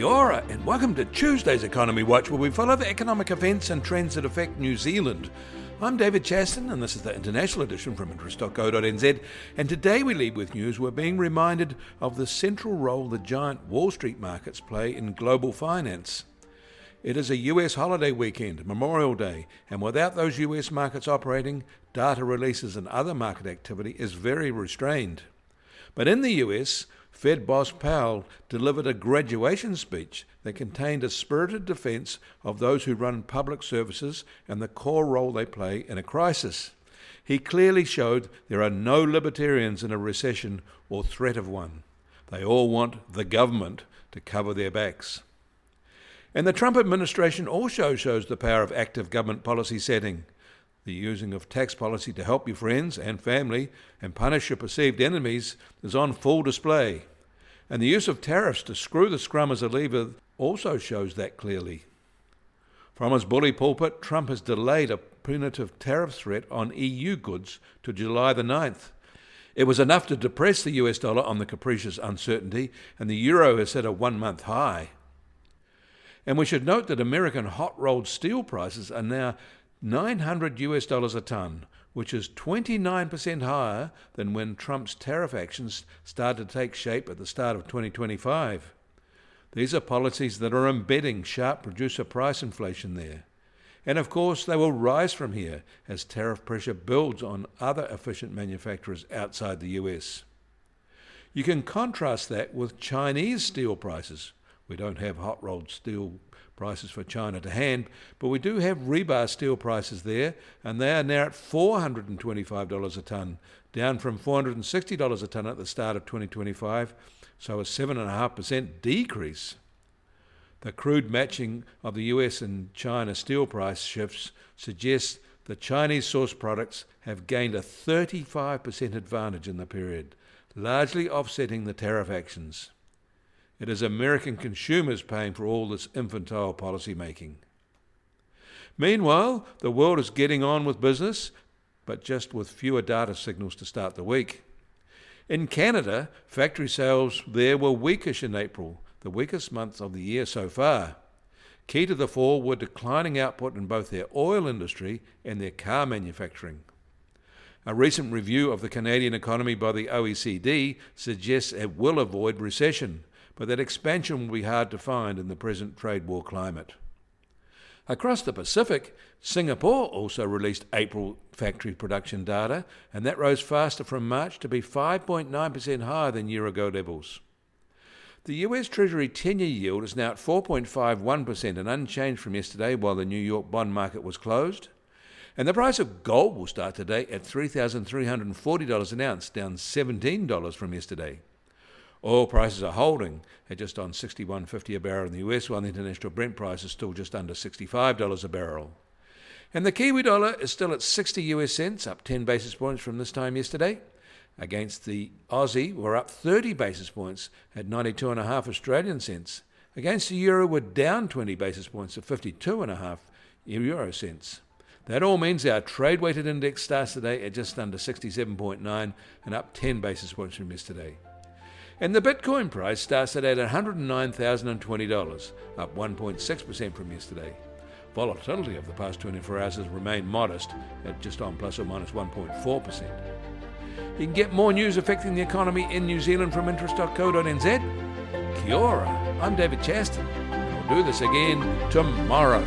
Kia ora, and welcome to Tuesday's Economy Watch, where we follow the economic events and trends that affect New Zealand. I'm David Chaston, and this is the international edition from interest.co.nz, and today we lead with news. We're being reminded of the central role the giant Wall Street markets play in global finance. It is a US holiday weekend, Memorial Day, and without those US markets operating, data releases and other market activity is very restrained. But in the US, Fed boss Powell delivered a graduation speech that contained a spirited defense of those who run public services and the core role they play in a crisis. He clearly showed there are no libertarians in a recession or threat of one. They all want the government to cover their backs. And the Trump administration also shows the power of active government policy setting. The using of tax policy to help your friends and family and punish your perceived enemies is on full display. And the use of tariffs to screw the scrum as a lever also shows that clearly. From his bully-pulpit, Trump has delayed a punitive tariff threat on EU goods to July the 9th. It was enough to depress the US dollar on the capricious uncertainty, and the euro has hit a one-month high. And we should note that American hot-rolled steel prices are now $900 a tonne, which is 29% higher than when Trump's tariff actions started to take shape at the start of 2025. These are policies that are embedding sharp producer price inflation there. And of course, they will rise from here as tariff pressure builds on other efficient manufacturers outside the US. You can contrast that with Chinese steel prices. We don't have hot-rolled steel prices for China to hand, but we do have rebar steel prices there, and they are now at $425 a tonne, down from $460 a tonne at the start of 2025, so a 7.5% decrease. The crude matching of the US and China steel price shifts suggests that Chinese sourced products have gained a 35% advantage in the period, largely offsetting the tariff actions. It is American consumers paying for all this infantile policy making. Meanwhile, the world is getting on with business, but just with fewer data signals to start the week. In Canada, factory sales there were weakish in April, the weakest month of the year so far. Key to the fall were declining output in both their oil industry and their car manufacturing. A recent review of the Canadian economy by the OECD suggests it will avoid recession, but that expansion will be hard to find in the present trade war climate. Across the Pacific, Singapore also released April factory production data, and that rose faster from March to be 5.9% higher than year-ago levels. The US Treasury 10-year yield is now at 4.51% and unchanged from yesterday while the New York bond market was closed. And the price of gold will start today at $3,340 an ounce, down $17 from yesterday. Oil prices are holding at just on $61.50 a barrel in the US, while the international Brent price is still just under $65 a barrel. And the Kiwi dollar is still at 60 US cents, up 10 basis points from this time yesterday. Against the Aussie, we're up 30 basis points at 92.5 Australian cents. Against the euro, we're down 20 basis points to 52.5 euro cents. That all means our trade-weighted index starts today at just under 67.9 and up 10 basis points from yesterday. And the Bitcoin price starts at $109,020, up 1.6% from yesterday. Volatility of the past 24 hours has remained modest at just on plus or minus 1.4%. You can get more news affecting the economy in New Zealand from interest.co.nz. Kia ora, I'm David Chaston, and we'll do this again tomorrow.